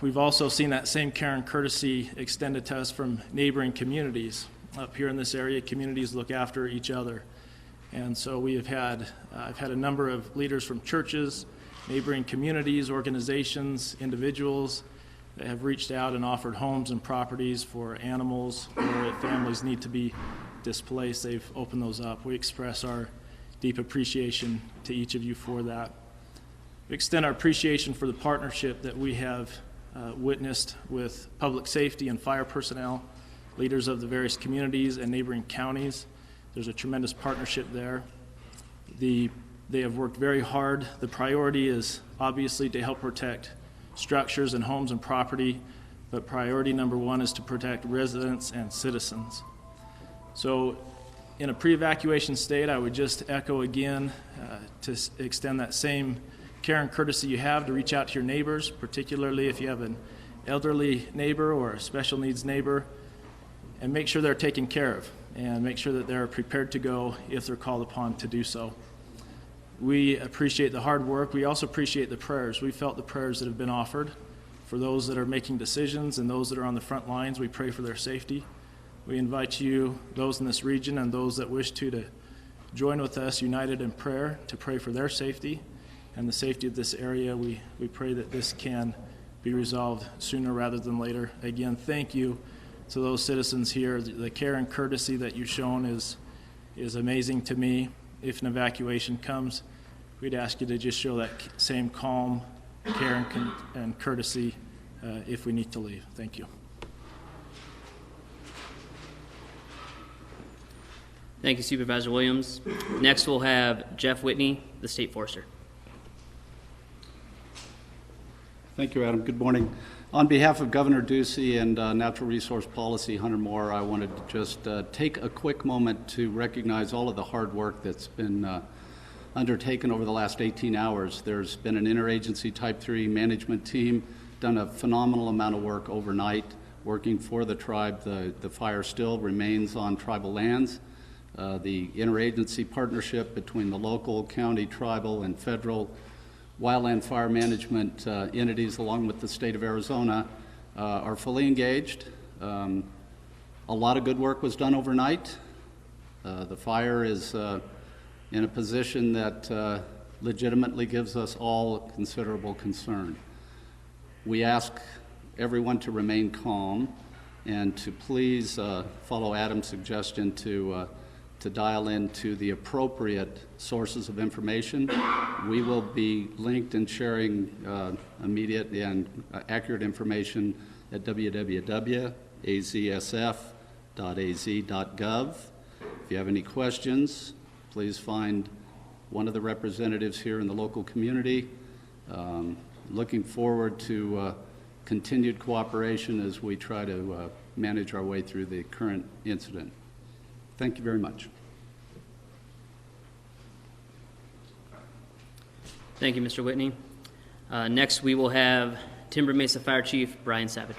We've also seen that same care and courtesy extended to us from neighboring communities. Up here in this area, communities look after each other. And so we have had, I've had a number of leaders from churches, neighboring communities, organizations, individuals that have reached out and offered homes and properties for animals, or if families need to be displaced, they've opened those up. We express our deep appreciation to each of you for that. We extend our appreciation for the partnership that we have witnessed with public safety and fire personnel, leaders of the various communities and neighboring counties. There's a tremendous partnership there. They have worked very hard. The priority is obviously to help protect structures and homes and property, but priority number one is to protect residents and citizens. So in a pre-evacuation state, I would just echo again to extend that same care and courtesy you have to reach out to your neighbors, particularly if you have an elderly neighbor or a special needs neighbor, and make sure they're taken care of and make sure that they're prepared to go if they're called upon to do so. We appreciate the hard work. We also appreciate the prayers. We felt the prayers that have been offered for those that are making decisions and those that are on the front lines. We pray for their safety. We invite you, those in this region and those that wish to join with us united in prayer to pray for their safety and the safety of this area. We pray that this can be resolved sooner rather than later. Again, thank you to those citizens here. The care and courtesy that you've shown is amazing to me. If an evacuation comes, we'd ask you to just show that same calm, care, and courtesy if we need to leave. Thank you. Thank you, Supervisor Williams. Next, we'll have Jeff Whitney, the State Forester. Thank you, Adam. Good morning. On behalf of Governor Ducey and Natural Resource Policy Hunter Moore, I wanted to just take a quick moment to recognize all of the hard work that's been undertaken over the last 18 hours. There's been an interagency Type 3 management team, done a phenomenal amount of work overnight, working for the tribe. The fire still remains on tribal lands. The interagency partnership between the local, county, tribal, and federal wildland fire management entities, along with the state of Arizona, are fully engaged. A lot of good work was done overnight. The fire is in a position that legitimately gives us all considerable concern. We ask everyone to remain calm and to please follow Adam's suggestion to dial into the appropriate sources of information. We will be linked and sharing immediate and accurate information at www.azsf.az.gov. If you have any questions, please find one of the representatives here in the local community. Looking forward to continued cooperation as we try to manage our way through the current incident. Thank you very much. Thank you, Mr. Whitney. Next, we will have Timber Mesa Fire Chief Brian Savage.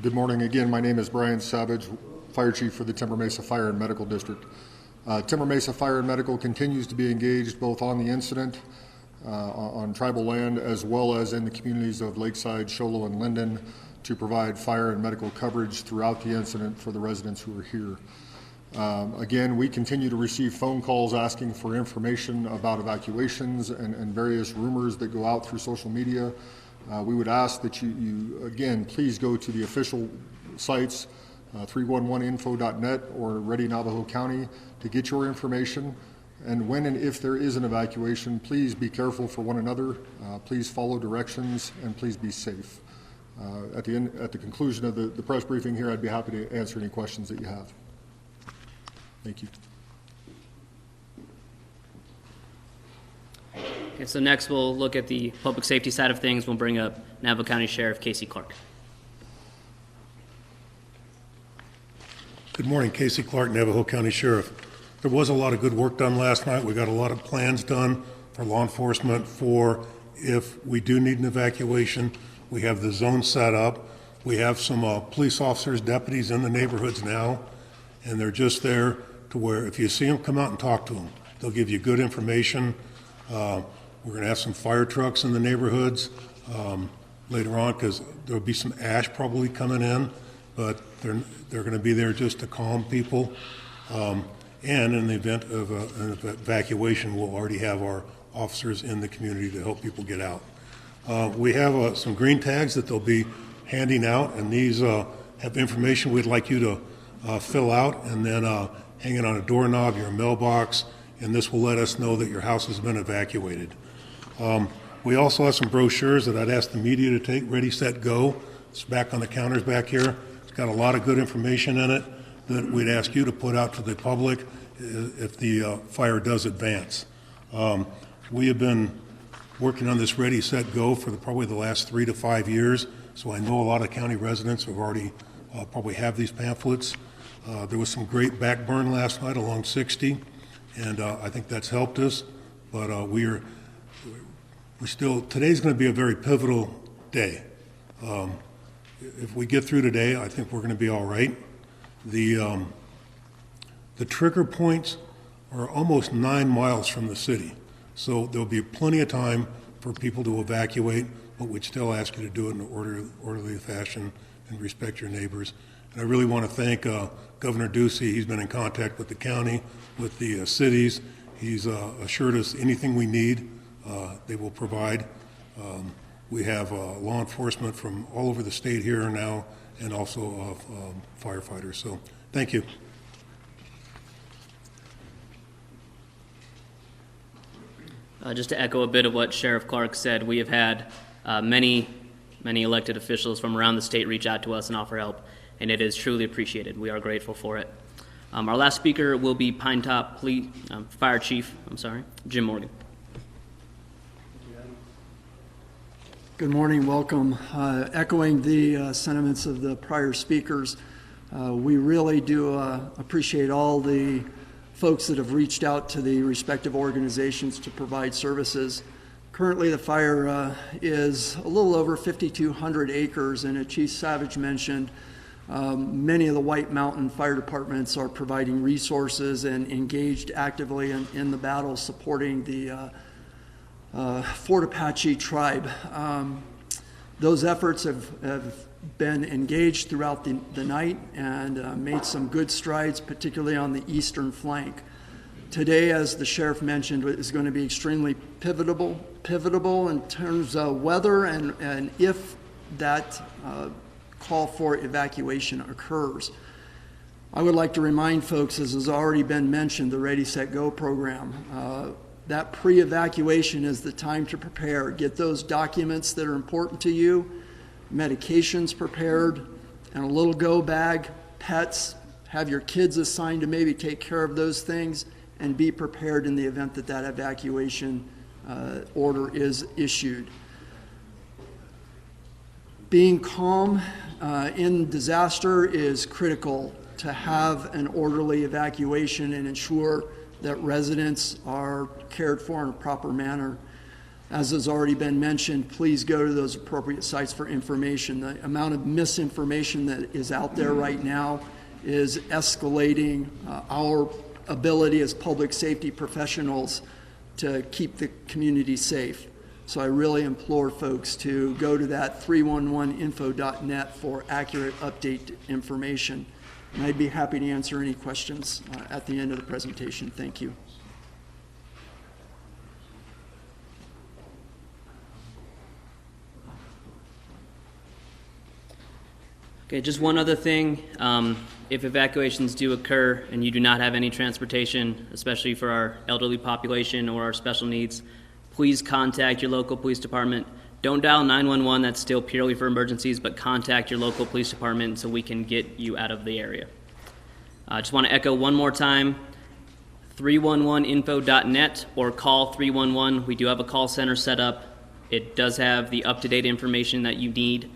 Good morning again. My name is Brian Savage, Fire Chief for the Timber Mesa Fire and Medical District. Timber Mesa Fire and Medical continues to be engaged both on the incident on tribal land as well as in the communities of Lakeside, Sholo, and Linden to provide fire and medical coverage throughout the incident for the residents who are here. Again, we continue to receive phone calls asking for information about evacuations and various rumors that go out through social media. We would ask that you again, please go to the official sites, 311info.net or Ready Navajo County, to get your information. And when and if there is an evacuation, please be careful for one another. Please follow directions and please be safe. At the conclusion of the press briefing here, I'd be happy to answer any questions that you have. Thank you. Okay, so next we'll look at the public safety side of things. We'll bring up Navajo County Sheriff Casey Clark. Good morning, Casey Clark, Navajo County Sheriff. There was a lot of good work done last night. We got a lot of plans done for law enforcement for if we do need an evacuation. We have the zone set up. We have some police officers, deputies in the neighborhoods now, and they're just there to where if you see them, come out and talk to them. They'll give you good information. We're going to have some fire trucks in the neighborhoods later on, because there'll be some ash probably coming in, but they're going to be there just to calm people. And in the event of an evacuation, we'll already have our officers in the community to help people get out. We have some green tags that they'll be handing out, and these have information we'd like you to fill out and then hang it on a doorknob, your mailbox, and this will let us know that your house has been evacuated. We also have some brochures that I'd ask the media to take, Ready, Set, Go. It's back on the counters back here. It's got a lot of good information in it that we'd ask you to put out to the public if the fire does advance. We have been working on this Ready, Set, Go for probably the last 3 to 5 years, so I know a lot of county residents have already probably have these pamphlets. There was some great backburn last night along 60, and I think that's helped us, but today's going to be a very pivotal day. If we get through today, I think we're going to be all right. The trigger points are almost 9 miles from the city, so there'll be plenty of time for people to evacuate, but we'd still ask you to do it in an orderly fashion and respect your neighbors. And I really want to thank Governor Ducey. He's been in contact with the county, with the cities. He's assured us anything we need, they will provide. We have law enforcement from all over the state here now, and also firefighters. So thank you. Just to echo a bit of what Sheriff Clark said, we have had many elected officials from around the state reach out to us and offer help, and it is truly appreciated. We are grateful for it. Our last speaker will be Pine Top Fire Chief, Jim Morgan. Good morning, welcome. Echoing the sentiments of the prior speakers, we really do appreciate all the folks that have reached out to the respective organizations to provide services. Currently, the fire is a little over 5,200 acres, and as Chief Savage mentioned, many of the White Mountain fire departments are providing resources and engaged actively in the battle supporting the Fort Apache tribe. Those efforts have been engaged throughout the night and made some good strides, particularly on the eastern flank. Today, as the sheriff mentioned, is going to be extremely pivotal in terms of weather and if that call for evacuation occurs. I would like to remind folks, as has already been mentioned, the Ready, Set, Go program. That pre-evacuation is the time to prepare. Get those documents that are important to you, medications prepared, and a little go bag, pets. Have your kids assigned to maybe take care of those things, and be prepared in the event that that evacuation order is issued. Being calm in disaster is critical to have an orderly evacuation and ensure that residents are cared for in a proper manner. As has already been mentioned, please go to those appropriate sites for information. The amount of misinformation that is out there right now is escalating our ability as public safety professionals to keep the community safe. So I really implore folks to go to that 311info.net for accurate update information. And I'd be happy to answer any questions at the end of the presentation. Thank you. Okay, just one other thing. If evacuations do occur and you do not have any transportation, especially for our elderly population or our special needs, please contact your local police department. Don't dial 911, that's still purely for emergencies, but contact your local police department so we can get you out of the area. I just want to echo one more time, 311info.net or call 311. We do have a call center set up. It does have the up-to-date information that you need.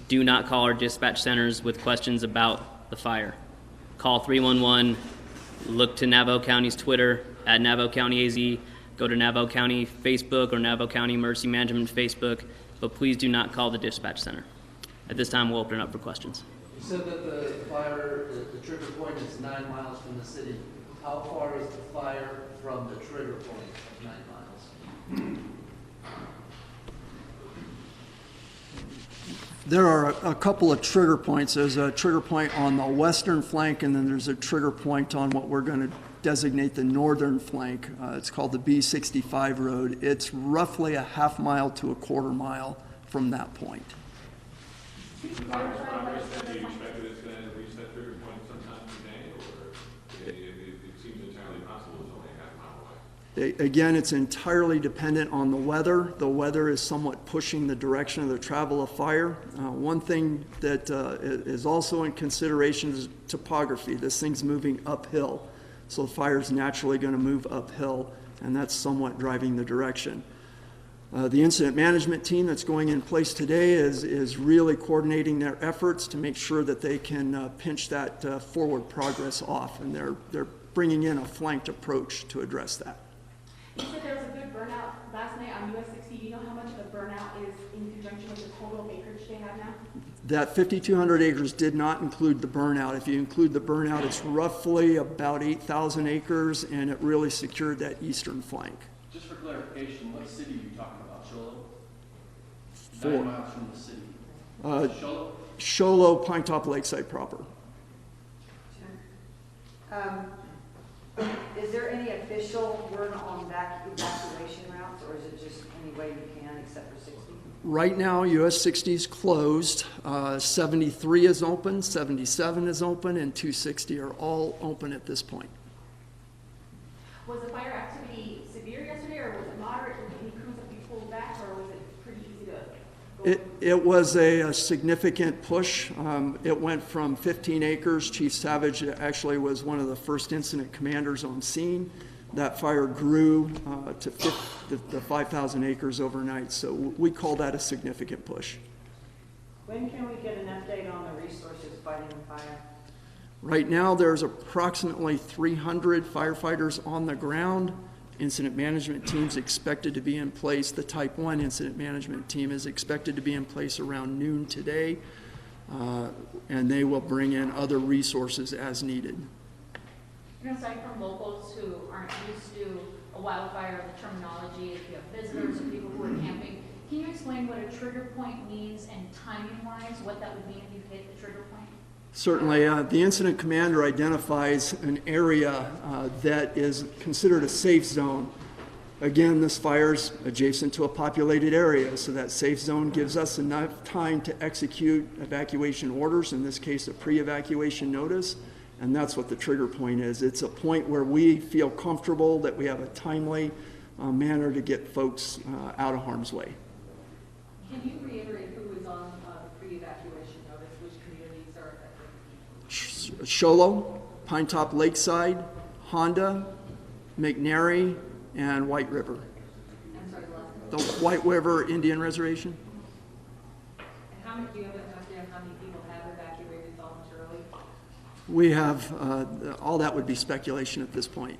Do not call our dispatch centers with questions about the fire. Call 311, look to Navajo County's Twitter, at Navajo County AZ, go to Navajo County Facebook or Navajo County Emergency Management Facebook, but please do not call the dispatch center. At this time, we'll open it up for questions. You said that the fire, the trigger point is 9 miles from the city. How far is the fire from the trigger point of 9 miles? There are a couple of trigger points. There's a trigger point on the western flank, and then there's a trigger point on what we're going to designate the northern flank. It's called the B65 road. It's roughly a half mile to a quarter mile from that point. Do you expect that it's going to reach that trigger point sometime today, or it seems entirely possible it's only a half mile away? Again, it's entirely dependent on the weather. The weather is somewhat pushing the direction of the travel of fire. One thing that is also in consideration is topography. This thing's moving uphill, so the fire is naturally going to move uphill, and that's somewhat driving the direction. The incident management team that's going in place today is really coordinating their efforts to make sure that they can pinch that forward progress off, and they're bringing in a flanked approach to address that. You said there was a good burnout last night on US 60. Do you know how much of the burnout is in conjunction with the total acreage they have now? That 5,200 acres did not include the burnout. If you include the burnout, it's roughly about 8,000 acres, and it really secured that eastern flank. Just for clarification, what city are you talking about? Sholo? 4 9 miles from the city. Sholo? Sholo, Pine Top Lakeside proper. Is there any official word on evacuation routes, or is it just any way you can except for 60? Right now, US 60 is closed. 73 is open, 77 is open, and 260 are all open at this point. Was the fire activity severe yesterday, or was it moderate? Did any crews have to be pulled back, or was it pretty easy to go? It was a significant push. It went from 15 acres. Chief Savage actually was one of the first incident commanders on scene. That fire grew to the 5,000 acres overnight, so we call that a significant push. When can we get an update on the resources fighting the fire? Right now, there's approximately 300 firefighters on the ground. Incident management team's expected to be in place. The Type 1 incident management team is expected to be in place around noon today, and they will bring in other resources as needed. Aside from locals who aren't used to a wildfire, the terminology, if you have visitors or people who are camping, can you explain what a trigger point means and timing-wise, what that would mean if you hit the trigger point? Certainly. The incident commander identifies an area that is considered a safe zone. Again, this fire's adjacent to a populated area, so that safe zone gives us enough time to execute evacuation orders, in this case a pre-evacuation notice, and that's what the trigger point is. It's a point where we feel comfortable that we have a timely manner to get folks out of harm's way. Can you reiterate who is on the pre-evacuation notice, which communities are affected? Sholo, Pine Top Lakeside, Honda, McNary, and White River. I'm sorry, the last one. The White River Indian Reservation. And how many, do you have an idea of how many people have evacuated voluntarily? We have, all that would be speculation at this point.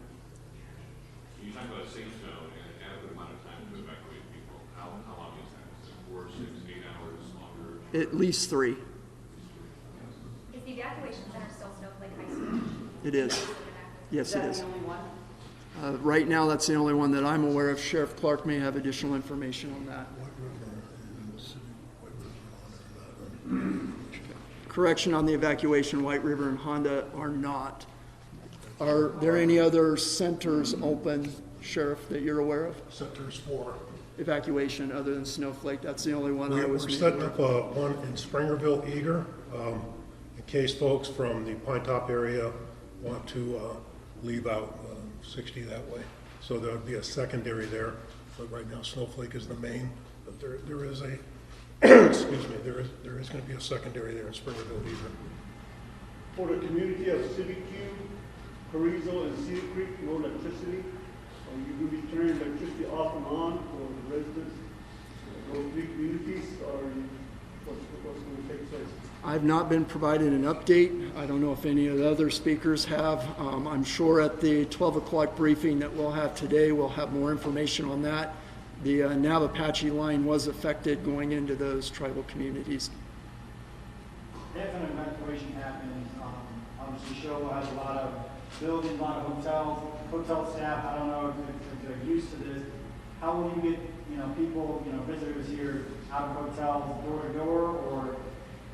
You talk about a safe zone and an adequate amount of time to evacuate people. How long is that? Is it 4, 6, 8 hours, longer? At least 3. Is the evacuation center still Snowflake High School? It is. Yes, Is it that is. the only one? Right now, that's the only one that I'm aware of. Sheriff Clark may have additional information on that. Correction on the evacuation, White River and Honda are not. Are there any other centers open, Sheriff, that you're aware of? Centers for. Evacuation other than Snowflake, that's the only one I was We're made setting aware up one in Springerville, Eager, in case folks from the Pine Top area want to leave out 60 that way. So there would be a secondary there, but right now Snowflake is the main, but there is a, excuse me, there is going to be a secondary there in Springerville, Eager. For the community of Civic Q, Carrizo, and Cedar Creek, no electricity. You will be turning electricity off and on for the residents of those 3 communities, or what's going to take place? I've not been provided an update. I don't know if any of the other speakers have. I'm sure at the 12 o'clock briefing that we'll have today, we'll have more information on that. The Navapache line was affected going into those tribal communities. If an evacuation happens, obviously Sholo has a lot of buildings, a lot of hotels, hotel staff. I don't know if they're used to this. how will you get, people, visitors here out of hotels door to door, or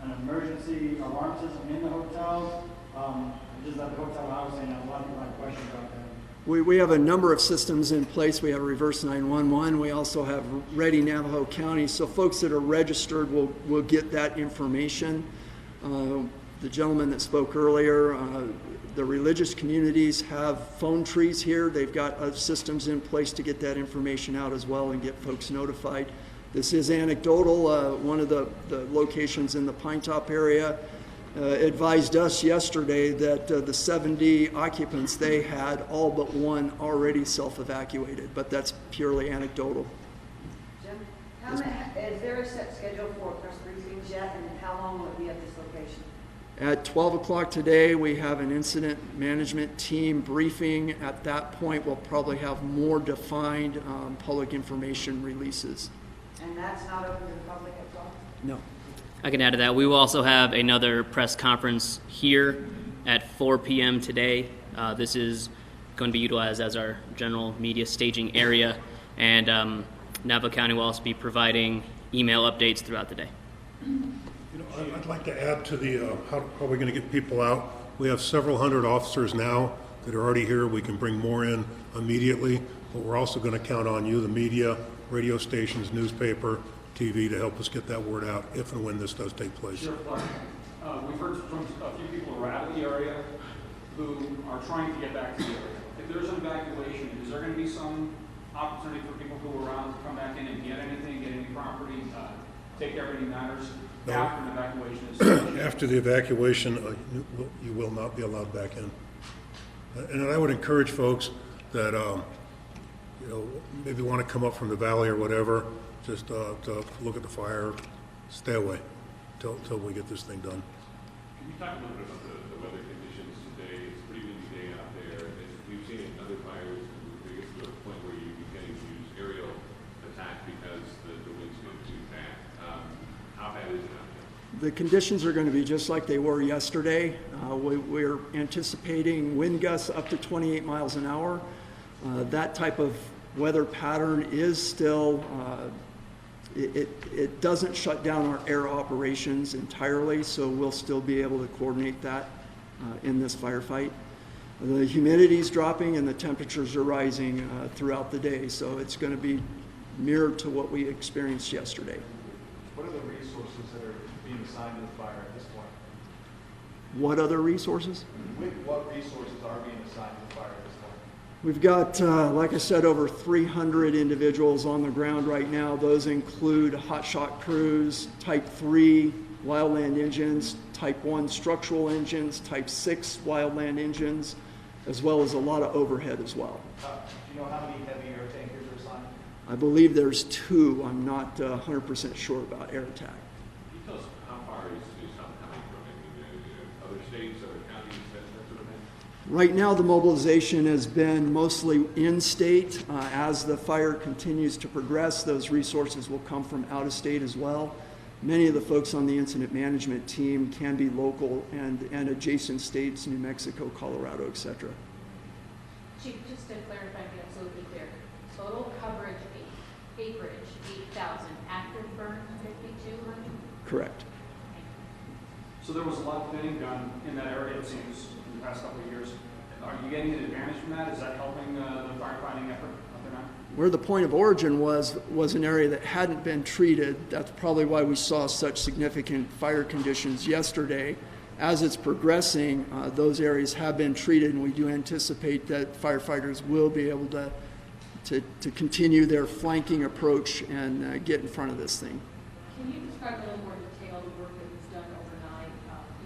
an emergency alarm system in the hotels? Just at the hotel I was saying, a lot of people have questions about that. We have a number of systems in place. We have reverse 911. We also have Ready Navajo County. So folks that are registered will get that information. The gentleman that spoke earlier, the religious communities have phone trees here. They've got systems in place to get that information out as well and get folks notified. This is anecdotal. One of the locations in the Pine Top area advised us yesterday that the 70 occupants they had, all but one already self-evacuated, but that's purely anecdotal. Jim, is there a set schedule for press briefings yet, and how long will it be at this location? At 12 o'clock today, we have an incident management team briefing. At that point, we'll probably have more defined public information releases. And that's not open to the public at all? No. I can add to that. We will also have another press conference here at 4 p.m. today. This is going to be utilized as our general media staging area, and Navajo County will also be providing email updates throughout the day. I'd like to add to the how are we going to get people out. We have several hundred officers now that are already here. We can bring more in immediately, but we're also going to count on you, the media, radio stations, newspaper, TV, to help us get that word out if and when this does take place. Sure, Clark. We've heard from a few people who are out of the area who are trying to get back to the area. If there's an evacuation, is there going to be some opportunity for people who are around to come back in and get anything, get any property, take care of any matters after an evacuation is After the evacuation, you will not be allowed back in. And I would encourage folks that maybe want to come up from the valley or whatever, just to look at the fire, stay away until we get this thing done. Can you talk a little bit about the weather conditions today? It's a pretty windy day out there. We've seen in other fires, it gets to a point where you can use aerial attack because the winds go too fast. How bad is it out there? The conditions are going to be just like they were yesterday. We're anticipating wind gusts up to 28 miles an hour. That type of weather pattern is still, it doesn't shut down our air operations entirely, so we'll still be able to coordinate that in this firefight. The humidity's dropping and the temperatures are rising throughout the day, so it's going to be mirrored to what we experienced yesterday. What are the resources that are being assigned to the fire at this point? What other resources? What resources are being assigned to the fire at this point? We've got, like I said, over 300 individuals on the ground right now. Those include hotshot crews, Type 3 wildland engines, Type 1 structural engines, Type 6 wildland engines, as well as a lot of overhead as well. Do you know how many heavy air tankers are assigned? I believe there's 2. I'm not 100% sure about air attack. Can you tell us how far is help coming from other states, other counties, that sort of thing? Right now, the mobilization has been mostly in-state. As the fire continues to progress, those resources will come from out of state as well. Many of the folks on the incident management team can be local and adjacent states, New Mexico, Colorado, etc. Chief, just to clarify, be absolutely clear, total coverage, acreage, 8,000, active burn, 5,200? Correct. So there was a lot of thinning done in that area, it seems, in the past couple of years. Are you getting an advantage from that? Is that helping the firefighting effort up there now? Where the point of origin was an area that hadn't been treated. That's probably why we saw such significant fire conditions yesterday. As it's progressing, those areas have been treated, and we do anticipate that firefighters will be able to continue their flanking approach and get in front of this thing. Can you describe a little more detail the work that was done overnight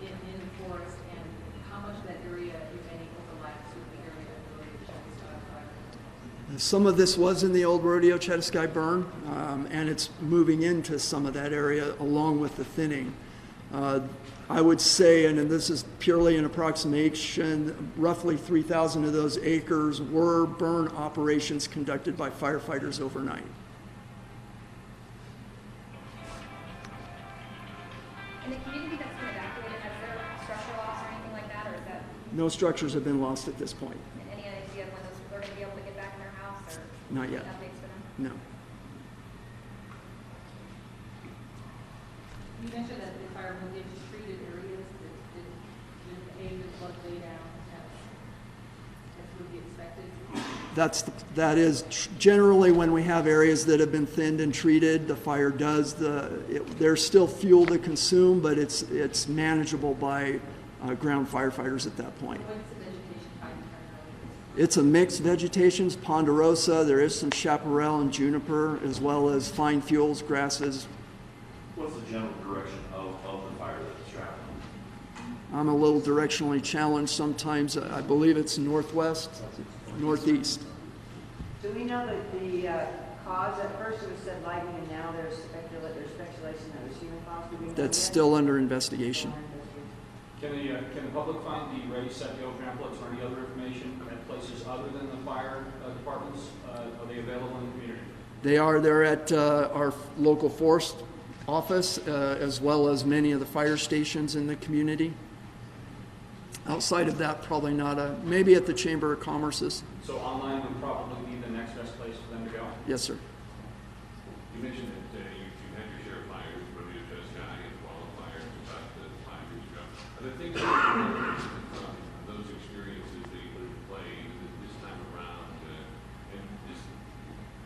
in the forest, and how much of that area, if any, overlaps with the area of the Cedar fire? Some of this was in the old rodeo Chetasky burn, and it's moving into some of that area along with the thinning. I would say, and this is purely an approximation, roughly 3,000 of those acres were burn operations conducted by firefighters overnight. In the community that's been evacuated, has there structural loss or anything like that, or is that? No structures have been lost at this point. And any idea of when those people are going to be able to get back in their house, or Not yet. updates for them? No. You mentioned that the fire moved into treated areas that didn't aid the flood way down as would be expected. That is generally when we have areas that have been thinned and treated, the fire does there's still fuel to consume, but it's manageable by ground firefighters at that point. What's the vegetation type? It's a mixed vegetations, ponderosa, there is some chaparral and juniper, as well as fine fuels, grasses. What's the general direction of the fire that's traveling? I'm a little directionally challenged sometimes. I believe it's northwest, northeast. Do we know that the cause, at first it was said lightning, and now there's speculation that it was human cause? Do we know That's yet? still under investigation. Can the public find the raised septic pamphlets or any other information at places other than the fire departments? Are they available in the community? They're at our local forest office, as well as many of the fire stations in the community. Outside of that, probably not. Maybe at the Chamber of Commerce's. So online would probably be the next best place for them to go? Yes, sir. You mentioned that you had your share of fires, Bermuda Sky, and wildfires about 5 years ago. Are there things from those experiences that you put into play this time around? And just,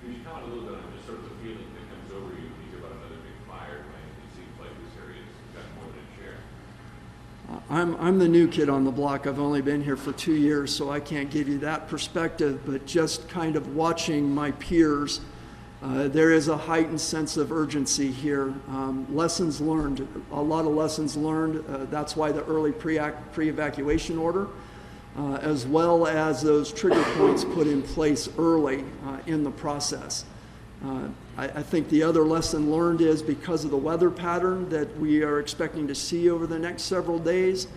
can you comment a little bit on just sort of the feeling that comes over you when you hear about another big fire, when it seems like this area has got more than its share? I'm the new kid on the block. I've only been here for 2 years, so I can't give you that perspective, but just kind of watching my peers, there is a heightened sense of urgency here. Lessons learned, a lot of lessons learned. That's why the early pre-evacuation order, as well as those trigger points put in place early in the process. I think the other lesson learned is because of the weather pattern that we are expecting to see over the next several days,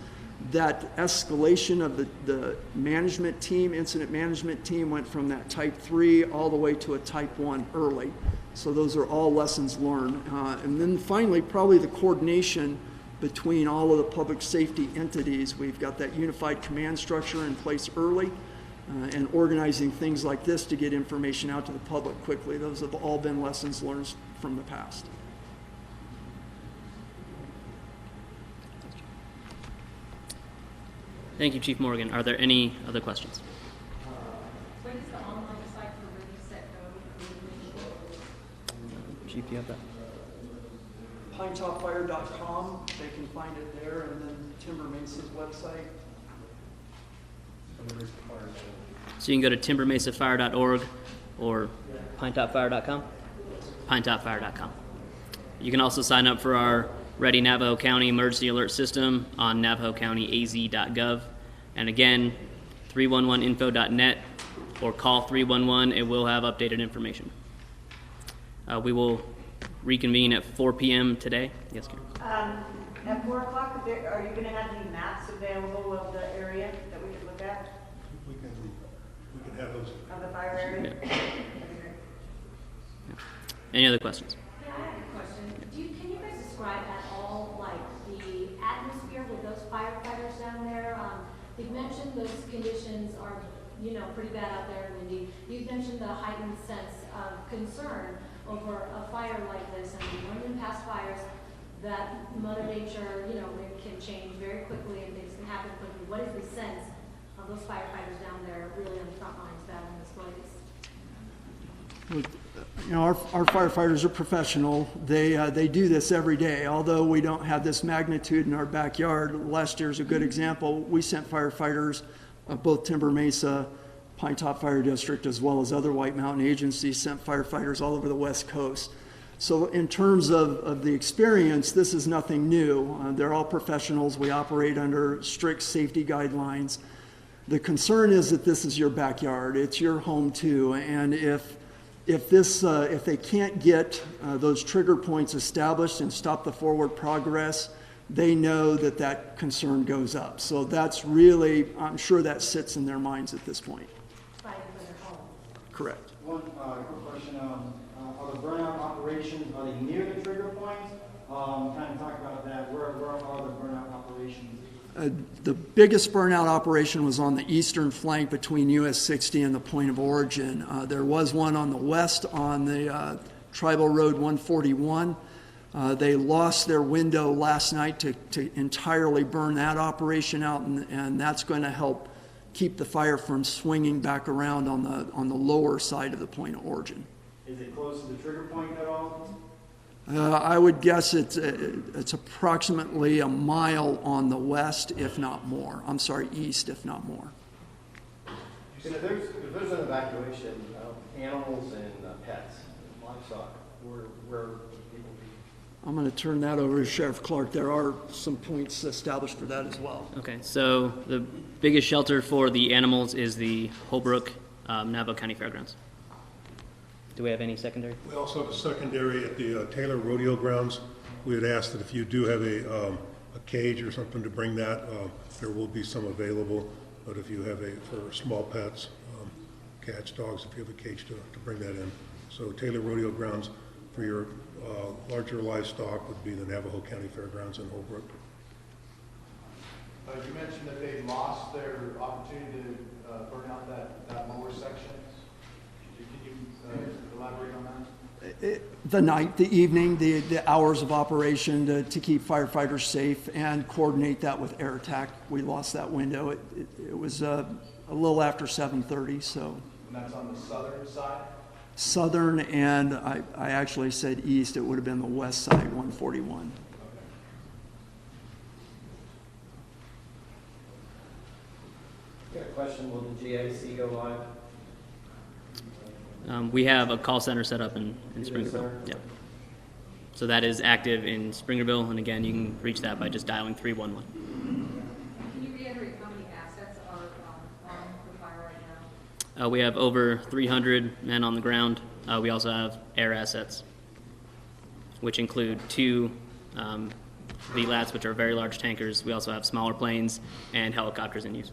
that escalation of the management team, incident management team, went from that type 3 all the way to a type 1 early. So those are all lessons learned. And then finally, probably the coordination between all of the public safety entities. We've got that unified command structure in place early. And organizing things like this to get information out to the public quickly. Those have all been lessons learned from the past. Thank you, Chief Morgan. Are there any other questions? What is the online site for Ready, Set, Go? Chief, do you have that? PinetopFire.com, they can find it there, and then Timber Mesa's website. So you can go to timbermesafire.org or pinetopfire.com? Pinetopfire.com. You can also sign up for our Ready Navajo County Emergency Alert System on navajocountyaz.gov. And again, 311info.net or call 311. It will have updated information. We will reconvene at 4 p.m. today. Yes, Karen? At 4 o'clock, are you going to have any maps available of the area that we could look at? We can have those. Of the fire area? Yeah. Any other questions? Yeah, I have a question. Can you guys describe at all, like, the atmosphere with those firefighters down there? You've mentioned those conditions are, pretty bad out there and windy. You've mentioned the heightened sense of concern over a fire like this. And we've learned in past fires that Mother Nature, it can change very quickly and things can happen quickly. What is the sense of those firefighters down there really on the front lines battling this blaze? Our firefighters are professional. They do this every day. Although we don't have this magnitude in our backyard, last year's a good example. We sent firefighters, both Timber Mesa, Pinetop Fire District, as well as other White Mountain agencies, sent firefighters all over the West Coast. So in terms of the experience, this is nothing new. They're all professionals. We operate under strict safety guidelines. The concern is that this is your backyard. It's your home too. And if they can't get those trigger points established and stop the forward progress, they know that concern goes up. So that's really, I'm sure that sits in their minds at this point. Fighting for their home. Correct. One quick question. Are the burnout operations, are they near the trigger points? Kind of talk about that. Where are the burnout operations? The biggest burnout operation was on the eastern flank between US 60 and the point of origin. There was one on the west on the Tribal Road 141. They lost their window last night to entirely burn that operation out, and that's going to help keep the fire from swinging back around on the lower side of the point of origin. Is it close to the trigger point at all? I would guess it's approximately a mile on the west, if not more. I'm sorry, east, if not more. If there's an evacuation of animals and pets, livestock, where would people be? I'm going to turn that over to Sheriff Clark. There are some points established for that as well. Okay, so the biggest shelter for the animals is the Holbrook Navajo County Fairgrounds. Do we have any secondary? We also have a secondary at the Taylor Rodeo Grounds. We had asked that if you do have a cage or something to bring that, there will be some available. But if you have for small pets, cats, dogs, if you have a cage to bring that in. So Taylor Rodeo Grounds for your larger livestock would be the Navajo County Fairgrounds in Holbrook. You mentioned that they lost their opportunity to burn out that lower section. Can you elaborate on that? The night, the evening, the hours of operation to keep firefighters safe and coordinate that with air attack. We lost that window. It was a little after 7:30, so. And that's on the southern side? Southern, and I actually said east. It would have been the west side, 141. Got a question, will the GAC go live? We have a call center set up in Springerville. Yeah. So that is active in Springerville, and again, you can reach that by just dialing 311. Can you reiterate how many assets are on the fire right now? We have over 300 men on the ground. We also have air assets, which include 2 VLATs, which are very large tankers. We also have smaller planes and helicopters in use.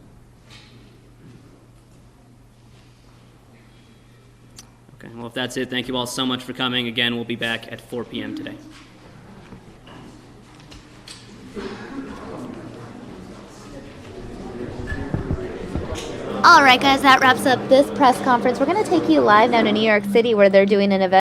Okay, well, if that's it, thank you all so much for coming. Again, we'll be back at 4 p.m. today. All right, guys, that wraps up this press conference. We're going to take you live now to New York City, where they're doing an event.